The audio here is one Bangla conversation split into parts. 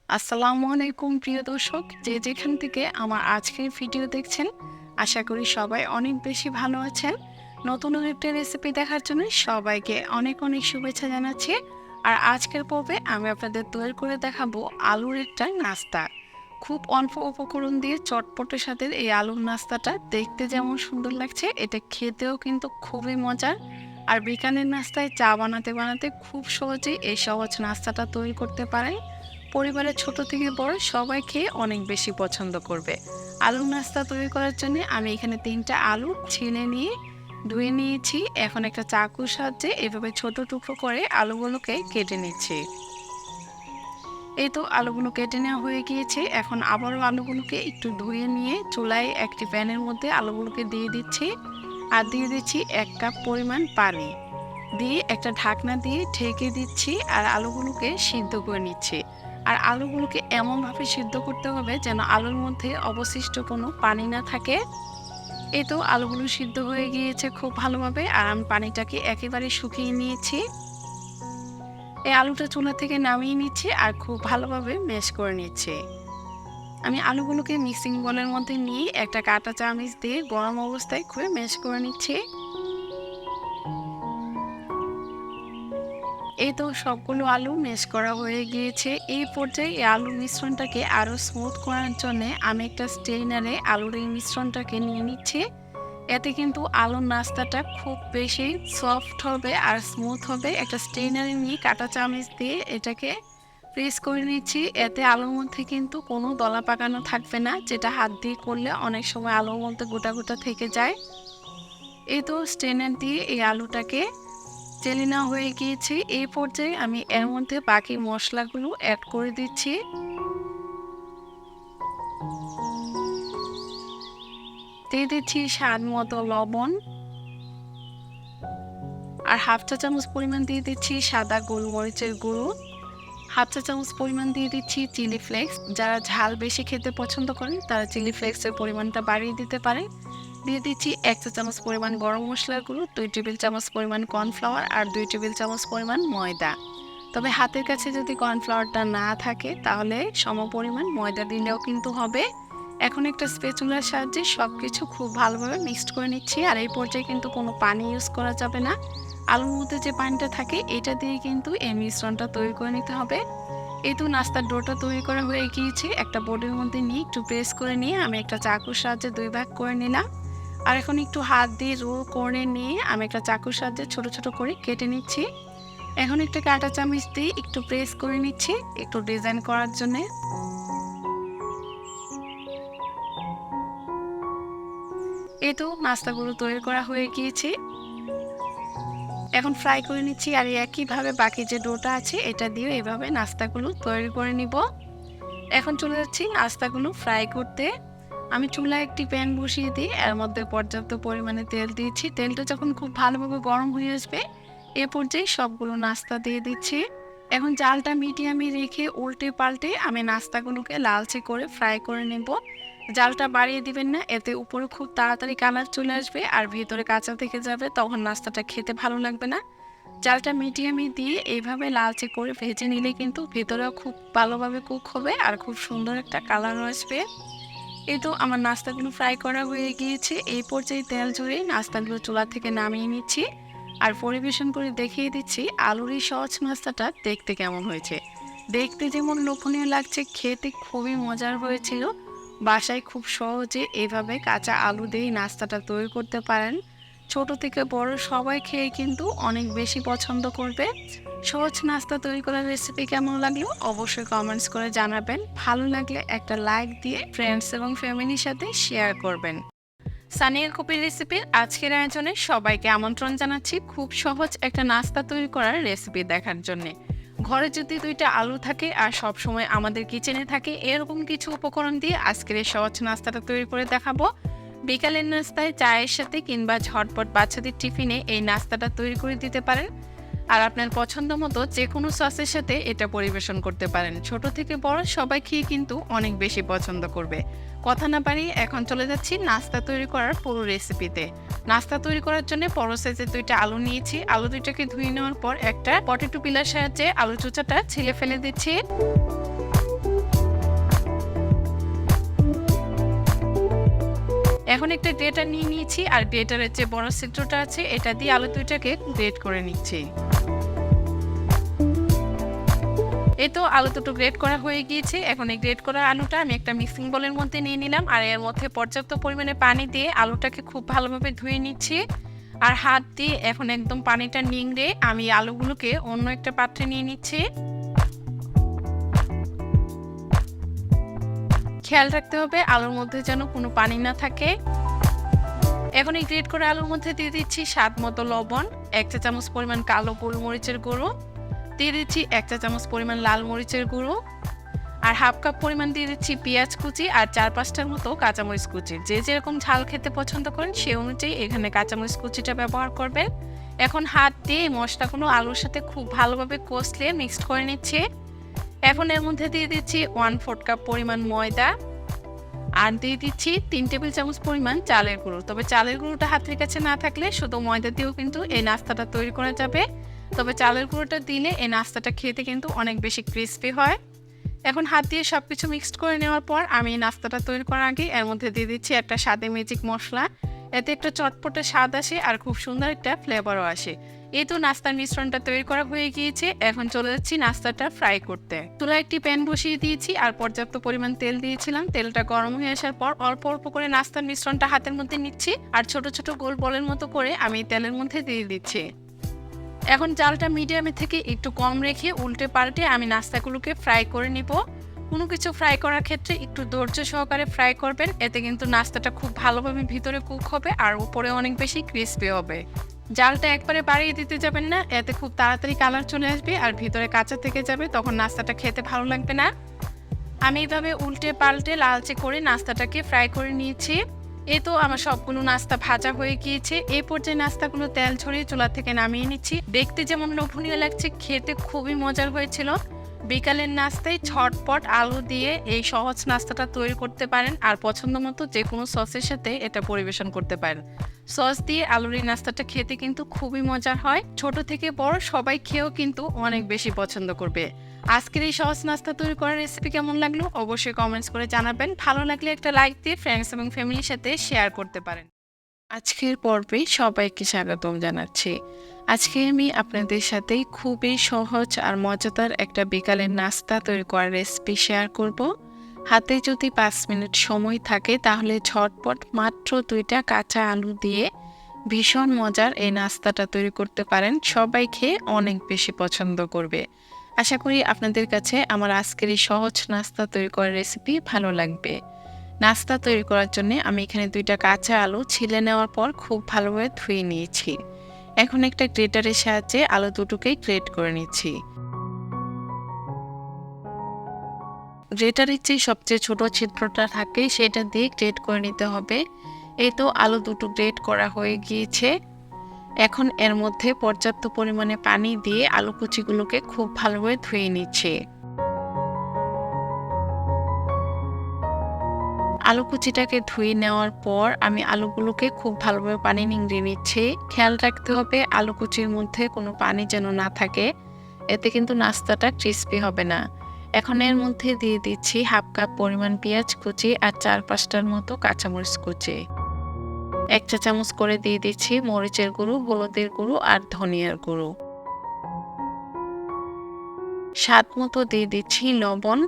আসসালামু আলাইকুম প্রিয় দর্শক, যে যেখান থেকে আমার আজকের ভিডিও দেখছেন, আশা করি সবাই অনেক বেশি ভালো আছেন। নতুন একটা রেসিপি দেখার জন্য সবাইকে অনেক অনেক শুভেচ্ছা জানাচ্ছি। আর আজকের পর্বে আমি আপনাদের তৈরি করে দেখাবো আলুর একটা নাস্তা। খুব অল্প উপকরণ দিয়ে চটপটের সাথে এই আলুর নাস্তাটা দেখতে যেমন সুন্দর লাগছে, এটা খেতেও কিন্তু খুবই মজার। আর বিকালের নাস্তায় চা বানাতে বানাতে খুব সহজেই এই সহজ নাস্তাটা তৈরি করতে পারেন। পরিবারের ছোট থেকে বড় সবাই খেয়ে অনেক বেশি পছন্দ করবে। আলুর নাস্তা তৈরি করার জন্য আমি এখানে 3টা আলু ছিলে নিয়ে ধুয়ে নিয়েছি। এখন একটা চাকুর সাহায্যে এভাবে ছোট টুকরো করে আলুগুলোকে কেটে নিচ্ছি। এই তো আলুগুলো কেটে নেওয়া হয়ে গিয়েছে। এখন আবারও আলুগুলোকে একটু ধুয়ে নিয়ে চুলায় একটি প্যানের মধ্যে আলুগুলোকে দিয়ে দিচ্ছি। আর দিয়ে দিচ্ছি 1 কাপ পরিমাণ পানি দিয়ে একটা ঢাকনা দিয়ে ঢেকে দিচ্ছি। আর আলুগুলোকে সিদ্ধ করে নিচ্ছি। আর আলুগুলোকে এমনভাবে সিদ্ধ করতে হবে যেন আলুর মধ্যে অবশিষ্ট কোনো পানি না থাকে। এই তো আলুগুলো সিদ্ধ হয়ে গিয়েছে খুব ভালোভাবে। আর আমি পানিটাকে একেবারে শুকিয়ে নিয়েছি। এই আলুটা চুলা থেকে নামিয়ে নিচ্ছি আর খুব ভালোভাবে ম্যাশ করে নিচ্ছি। আমি আলুগুলোকে মিক্সিং বোলের মধ্যে নিয়ে একটা কাঁটা চামচ দিয়ে গরম অবস্থায় খুব ম্যাশ করে নিচ্ছি। এই তো সবগুলো আলু ম্যাশ করা হয়ে গিয়েছে। এই পর্যায়ে এই আলুর মিশ্রণটাকে আরও স্মুথ করার জন্য আমি একটা স্ট্রেনারে আলুর এই মিশ্রণটাকে নিয়ে নিচ্ছি। এতে কিন্তু আলুর নাস্তাটা খুব বেশি সফট হবে আর স্মুথ হবে। একটা স্ট্রেনারে নিয়ে কাঁটা চামচ দিয়ে এটাকে প্রেস করে নিচ্ছি। এতে আলুর মধ্যে কিন্তু কোনো দলা পাকানো থাকবে না, যেটা হাত দিয়ে করলে অনেক সময় আলুর মধ্যে গোটা গোটা থেকে যায়। এই তো স্ট্রেনার দিয়ে এই আলুটাকে চেলে নেওয়া হয়ে গিয়েছে। এই পর্যায়ে আমি এর মধ্যে বাকি মশলাগুলো অ্যাড করে দিচ্ছি। দিয়ে দিচ্ছি স্বাদ মতো লবণ আর হাফ চা চামচ পরিমাণ দিয়ে দিচ্ছি সাদা গোলমরিচের গুঁড়ো। হাফ চা চামচ পরিমাণ দিয়ে দিচ্ছি চিলি ফ্লেক্স। যারা ঝাল বেশি খেতে পছন্দ করেন তারা চিলি ফ্লেক্সের পরিমাণটা বাড়িয়ে দিতে পারে। দিয়ে দিচ্ছি 1 চা চামচ পরিমাণ গরম মশলার গুঁড়ো, 2 টেবিল চামচ পরিমাণ কর্নফ্লাওয়ার আর 2 টেবিল চামচ পরিমাণ ময়দা। তবে হাতের কাছে যদি কর্নফ্লাওয়ারটা না থাকে তাহলে সমপরিমাণ ময়দা দিলেও কিন্তু হবে। এখন একটা স্প্যাচুলার সাহায্যে সবকিছু খুব ভালোভাবে মিক্সড করে নিচ্ছি। আর এই পর্যায়ে কিন্তু কোনো পানি ইউজ করা যাবে না। আলুর মধ্যে যে পানিটা থাকে এটা দিয়ে কিন্তু এই মিশ্রণটা তৈরি করে নিতে হবে। এই তো নাস্তার ডোটা তৈরি করা হয়ে গিয়েছে। একটা বোর্ডের মধ্যে নিয়ে একটু প্রেস করে নিয়ে আমি একটা চাকুর সাহায্যে 2 ভাগ করে নিলাম। আর এখন একটু হাত দিয়ে রোল করে নিয়ে আমি একটা চাকুর সাহায্যে ছোট ছোট করে কেটে নিচ্ছি। এখন একটা কাঁটা চামচ দিয়ে একটু প্রেস করে নিচ্ছি একটু ডিজাইন করার জন্য। এই তো নাস্তাগুলো তৈরি করা হয়ে গিয়েছে। এখন ফ্রাই করে নিচ্ছি। আর একইভাবে বাকি যে ডোটা আছে এটা দিয়ে এভাবে নাস্তাগুলো তৈরি করে নিব। এখন চলে যাচ্ছি নাস্তাগুলো ফ্রাই করতে। আমি চুলায় একটি প্যান বসিয়ে দিয়ে এর মধ্যে পর্যাপ্ত পরিমাণে তেল দিয়েছি। তেলটা যখন খুব ভালোভাবে গরম হয়ে আসবে এ পর্যায়ে সবগুলো নাস্তা দিয়ে দিচ্ছি। এখন জালটা মিডিয়ামে রেখে উল্টে পাল্টে আমি নাস্তাগুলোকে লালচে করে ফ্রাই করে নেব। জালটা বাড়িয়ে দিবেন না, এতে উপরে খুব তাড়াতাড়ি কালার চলে আসবে আর ভিতরে কাঁচা থেকে যাবে, তখন নাস্তাটা খেতে ভালো লাগবে না। জালটা মিডিয়ামে দিয়ে এইভাবে লালচে করে ভেজে নিলে কিন্তু ভেতরেও খুব ভালোভাবে কুক হবে আর খুব সুন্দর একটা কালার আসবে। এই তো আমার নাস্তাগুলো ফ্রাই করা হয়ে গিয়েছে। এই পর্যায়ে তেল ঝরিয়ে নাস্তাগুলো চুলা থেকে নামিয়ে নিচ্ছি আর পরিবেশন করে দেখিয়ে দিচ্ছি আলুর এই সহজ নাস্তাটা দেখতে কেমন হয়েছে। দেখতে যেমন লোভনীয় লাগছে, খেতে খুবই মজার হয়েছিল। বাসায় খুব সহজে এইভাবে কাঁচা আলু দিয়ে নাস্তাটা তৈরি করতে পারেন। ছোট থেকে বড় সবাই খেয়ে কিন্তু অনেক বেশি পছন্দ করবে। সহজ নাস্তা তৈরি করার রেসিপি কেমন লাগলো অবশ্যই কমেন্টস করে জানাবেন। ভালো লাগলে একটা লাইক দিয়ে ফ্রেন্ডস এবং ফ্যামিলির সাথে শেয়ার করবেন। সানিয়া কবির রেসিপির আজকের আয়োজনে সবাইকে আমন্ত্রণ জানাচ্ছি খুব সহজ একটা নাস্তা তৈরি করার রেসিপি দেখার জন্য। ঘরে যদি 2টা আলু থাকে আর সব সময় আমাদের কিচেনে থাকে এরকম কিছু উপকরণ দিয়ে আজকের এই সহজ নাস্তাটা তৈরি করে দেখাবো। বিকালের নাস্তায় চায়ের সাথে কিংবা ঝটপট বাচ্চাদের টিফিনে এই নাস্তাটা তৈরি করে দিতে পারেন। আর আপনার পছন্দ মতো যে কোনো সসের সাথে এটা পরিবেশন করতে পারেন। ছোট থেকে বড় সবাই খেয়ে কিন্তু অনেক বেশি পছন্দ করবে। কথা না বাড়িয়ে এখন চলে যাচ্ছি নাস্তা তৈরি করার পুরো রেসিপিতে। নাস্তা তৈরি করার জন্য বড় সাইজের 2টা আলু নিয়েছি। আলু 2টাকে ধুয়ে নেওয়ার পর একটা পটেটো পিলার সাহায্যে আলু চোচাটা ছিলে ফেলে দিচ্ছি। এখন একটা গ্রেটার নিয়ে নিয়েছি আর গ্রেটারের যে বড় ছিদ্রটা আছে এটা দিয়ে আলু দুইটাকে গ্রেট করে নিচ্ছি। এই তো আলু দুটো গ্রেট করা হয়ে গিয়েছে। এখন এই গ্রেট করা আলুটা আমি একটা মিক্সিং বোলের মধ্যে নিয়ে নিলাম আর এর মধ্যে পর্যাপ্ত পরিমাণে পানি দিয়ে আলুটাকে খুব ভালোভাবে ধুয়ে নিচ্ছি। আর হাত দিয়ে এখন একদম পানিটা নিংড়ে আমি আলুগুলোকে অন্য একটা পাত্রে নিয়ে নিচ্ছি। খেয়াল রাখতে হবে আলুর মধ্যে যেন কোনো পানি না থাকে। এখন এই গ্রেট করা আলুর মধ্যে দিয়ে দিচ্ছি স্বাদ মতো লবণ, 1 চা চামচ পরিমাণ কালো গোলমরিচের গুঁড়ো, দিয়ে দিচ্ছি 1 চা চামচ পরিমাণ লাল মরিচের গুঁড়ো, আর হাফ কাপ পরিমাণ দিয়ে দিচ্ছি পেঁয়াজ কুচি আর 4-5টার মতো কাঁচামরিচ কুচি। যে যেরকম ঝাল খেতে পছন্দ করেন সেই অনুযায়ী এখানে কাঁচামরিচ কুচিটা ব্যবহার করবেন। এখন হাত দিয়ে এই মশলাগুলো আলুর সাথে খুব ভালোভাবে কষলে মিক্সড করে নিচ্ছি। এখন এর মধ্যে দিয়ে দিচ্ছি 1/4 কাপ পরিমাণ ময়দা আর দিয়ে দিচ্ছি 3 টেবিল চামচ পরিমাণ চালের গুঁড়ো। তবে চালের গুঁড়োটা হাতের কাছে না থাকলে শুধু ময়দা দিয়েও কিন্তু এই নাস্তাটা তৈরি করা যাবে। তবে চালের গুঁড়োটা দিলে এই নাস্তাটা খেতে কিন্তু অনেক বেশি ক্রিস্পি হয়। এখন হাত দিয়ে সবকিছু মিক্সড করে নেওয়ার পর আমি নাস্তাটা তৈরি করার আগে এর মধ্যে দিয়ে দিচ্ছি একটা স্বাদে ম্যাজিক মশলা। এতে একটা চটপটে স্বাদ আসে আর খুব সুন্দর একটা ফ্লেভারও আসে। এই তো নাস্তার মিশ্রণটা তৈরি করা হয়ে গিয়েছে। এখন চলে যাচ্ছি নাস্তাটা ফ্রাই করতে। চুলায় একটি প্যান বসিয়ে দিয়েছি আর পর্যাপ্ত পরিমাণ তেল দিয়েছিলাম। তেলটা গরম হয়ে আসার পর অল্প অল্প করে নাস্তার মিশ্রণটা হাতের মধ্যে নিচ্ছি আর ছোট ছোট গোল বলের মতো করে আমি তেলের মধ্যে দিয়ে দিচ্ছি। এখন জালটা মিডিয়ামে থেকে একটু কম রেখে উল্টে পাল্টে আমি নাস্তাগুলোকে ফ্রাই করে নিব। কোনো কিছু ফ্রাই করার ক্ষেত্রে একটু ধৈর্য সহকারে ফ্রাই করবেন, এতে কিন্তু নাস্তাটা খুব ভালোভাবে ভিতরে কুক হবে আর উপরে অনেক বেশি ক্রিস্পি হবে। জালটা একবারে বাড়িয়ে দিতে যাবেন না, এতে খুব তাড়াতাড়ি কালার চলে আসবে আর ভিতরে কাঁচা থেকে যাবে, তখন নাস্তাটা খেতে ভালো লাগবে না। আমি এইভাবে উল্টে পাল্টে লালচে করে নাস্তাটাকে ফ্রাই করে নিয়েছি। এই তো আমার সবগুলো নাস্তা ভাজা হয়ে গিয়েছে। এই পর্যায়ে নাস্তাগুলো তেল ছড়িয়ে চুলা থেকে নামিয়ে নিচ্ছি। দেখতে যেমন লোভনীয় লাগছে, খেতে খুবই মজার হয়েছিল। বিকালের নাস্তায় ঝটপট আলু দিয়ে এই সহজ নাস্তাটা তৈরি করতে পারেন আর পছন্দ মতো যে কোনো সসের সাথে এটা পরিবেশন করতে পারেন। সস দিয়ে আলুর এই নাস্তাটা খেতে কিন্তু খুবই মজার হয়। ছোট থেকে বড় সবাই খেয়েও কিন্তু অনেক বেশি পছন্দ করবে। আজকের এই সহজ নাস্তা তৈরি করার রেসিপি কেমন লাগলো অবশ্যই কমেন্টস করে জানাবেন। ভালো লাগলে একটা লাইক দিয়ে ফ্রেন্ডস এবং ফ্যামিলির সাথে শেয়ার করতে পারেন। আজকের পর্বে সবাইকে স্বাগতম জানাচ্ছি। আজকে আমি আপনাদের সাথে খুবই সহজ আর মজাদার একটা বিকালের নাস্তা তৈরি করার রেসিপি শেয়ার করব। হাতে যদি 5 মিনিট সময় থাকে তাহলে ঝটপট মাত্র 2টা কাঁচা আলু দিয়ে ভীষণ মজার এই নাস্তাটা তৈরি করতে পারেন। সবাই খেয়ে অনেক বেশি পছন্দ করবে। আশা করি আপনাদের কাছে আমার আজকের এই সহজ নাস্তা তৈরি করার রেসিপি ভালো লাগবে। নাস্তা তৈরি করার জন্য আমি এখানে 2টা কাঁচা আলু ছিলে নেওয়ার পর খুব ভালোভাবে ধুয়ে নিয়েছি। এখন একটা গ্রেটারের সাহায্যে আলু দুটোকেই গ্রেট করে নিচ্ছি। গ্রেটারের যে সবচেয়ে ছোট ছিদ্রটা থাকে সেটা দিয়ে গ্রেট করে নিতে হবে। এই তো আলু দুটো গ্রেট করা হয়ে গিয়েছে। এখন এর মধ্যে পর্যাপ্ত পরিমাণে পানি দিয়ে আলু কুচিগুলোকে খুব ভালোভাবে ধুয়ে নিচ্ছি। আলু কুচিটাকে ধুয়ে নেওয়ার পর আমি আলুগুলোকে খুব ভালোভাবে পানি নিংড়ে নিচ্ছি। খেয়াল রাখতে হবে আলু কুচির মধ্যে কোনো পানি যেন না থাকে, এতে কিন্তু নাস্তাটা ক্রিস্পি হবে না। এখন এর মধ্যে দিয়ে দিচ্ছি হাফ কাপ পরিমাণ পেঁয়াজ কুচি আর 4-5টার মতো কাঁচামরিচ কুচি। 1 চা চামচ করে দিয়ে দিচ্ছি মরিচের গুঁড়ো, হলুদের গুঁড়ো আর ধনিয়ার গুঁড়ো। স্বাদ মতো দিয়ে দিচ্ছি লবণ।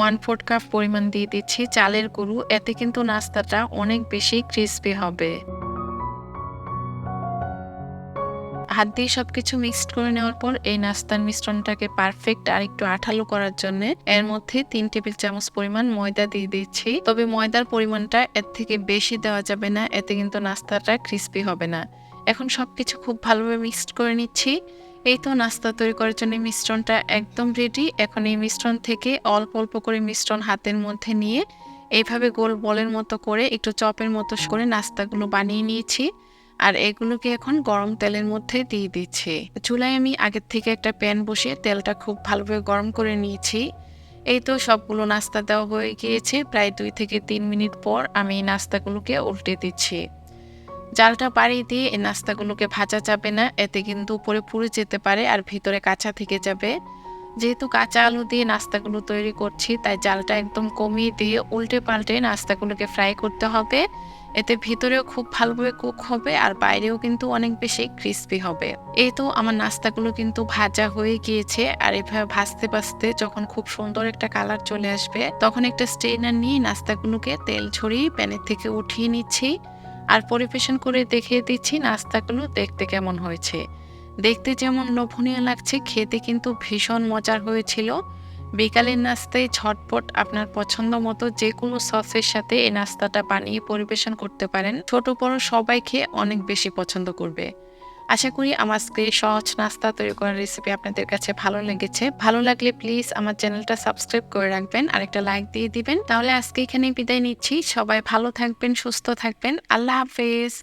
1/4 কাপ পরিমাণ দিয়ে দিচ্ছি চালের গুঁড়ো, এতে কিন্তু নাস্তাটা অনেক বেশি ক্রিস্পি হবে। হাত দিয়ে সবকিছু মিক্সড করে নেওয়ার পর এই নাস্তার মিশ্রণটাকে পারফেক্ট আর একটু আঠালো করার জন্য এর মধ্যে 3 টেবিল চামচ পরিমাণ ময়দা দিয়ে দিচ্ছি। তবে ময়দার পরিমাণটা এর থেকে বেশি দেওয়া যাবে না, এতে কিন্তু নাস্তাটা ক্রিস্পি হবে না। এখন সবকিছু খুব ভালোভাবে মিক্সড করে নিচ্ছি। এই তো নাস্তা তৈরি করার জন্য মিশ্রণটা একদম রেডি। এখন এই মিশ্রণ থেকে অল্প অল্প করে মিশ্রণ হাতের মধ্যে নিয়ে এইভাবে গোল বলের মতো করে একটু চপের মতো করে নাস্তাগুলো বানিয়ে নিয়েছি আর এগুলোকে এখন গরম তেলের মধ্যে দিয়ে দিচ্ছি। চুলায় আমি আগের থেকে একটা প্যান বসিয়ে তেলটা খুব ভালোভাবে গরম করে নিয়েছি। এই তো সবগুলো নাস্তা দেওয়া হয়ে গিয়েছে। প্রায় 2 থেকে 3 মিনিট পর আমি এই নাস্তাগুলোকে উল্টে দিচ্ছি। জালটা বাড়িয়ে দিয়ে এই নাস্তাগুলোকে ভাজা যাবে না, এতে কিন্তু উপরে পুড়ে যেতে পারে আর ভিতরে কাঁচা থেকে যাবে। যেহেতু কাঁচা আলু দিয়ে নাস্তাগুলো তৈরি করছি, তাই জালটা একদম কমিয়ে দিয়ে উল্টে পাল্টে নাস্তাগুলোকে ফ্রাই করতে হবে। এতে ভিতরেও খুব ভালোভাবে কুক হবে আর বাইরেও কিন্তু অনেক বেশি ক্রিস্পি হবে। এই তো আমার নাস্তাগুলো কিন্তু ভাজা হয়ে গিয়েছে, আর এভাবে ভাজতে ভাজতে যখন খুব সুন্দর একটা কালার চলে আসবে, তখন একটা স্ট্রেনার নিয়ে নাস্তাগুলোকে তেল ছড়িয়ে প্যানের থেকে উঠিয়ে নিচ্ছি আর পরিবেশন করে দেখিয়ে দিচ্ছি নাস্তাগুলো দেখতে কেমন হয়েছে। দেখতে যেমন লোভনীয় লাগছে, খেতে কিন্তু ভীষণ মজার হয়েছিল। বিকালের নাস্তায় ঝটপট আপনার পছন্দ মতো যে কোনো সসের সাথে এই নাস্তাটা বানিয়ে পরিবেশন করতে পারেন। ছোট বড় সবাই খেয়ে অনেক বেশি পছন্দ করবে। আশা করি আমার আজকে এই সহজ নাস্তা তৈরি করার রেসিপি আপনাদের কাছে ভালো লেগেছে। ভালো লাগলে প্লিজ আমার চ্যানেলটা সাবস্ক্রাইব করে রাখবেন আর একটা লাইক দিয়ে দিবেন। তাহলে আজকে এখানেই বিদায় নিচ্ছি। সবাই ভালো থাকবেন, সুস্থ থাকবেন। আল্লাহ হাফেজ।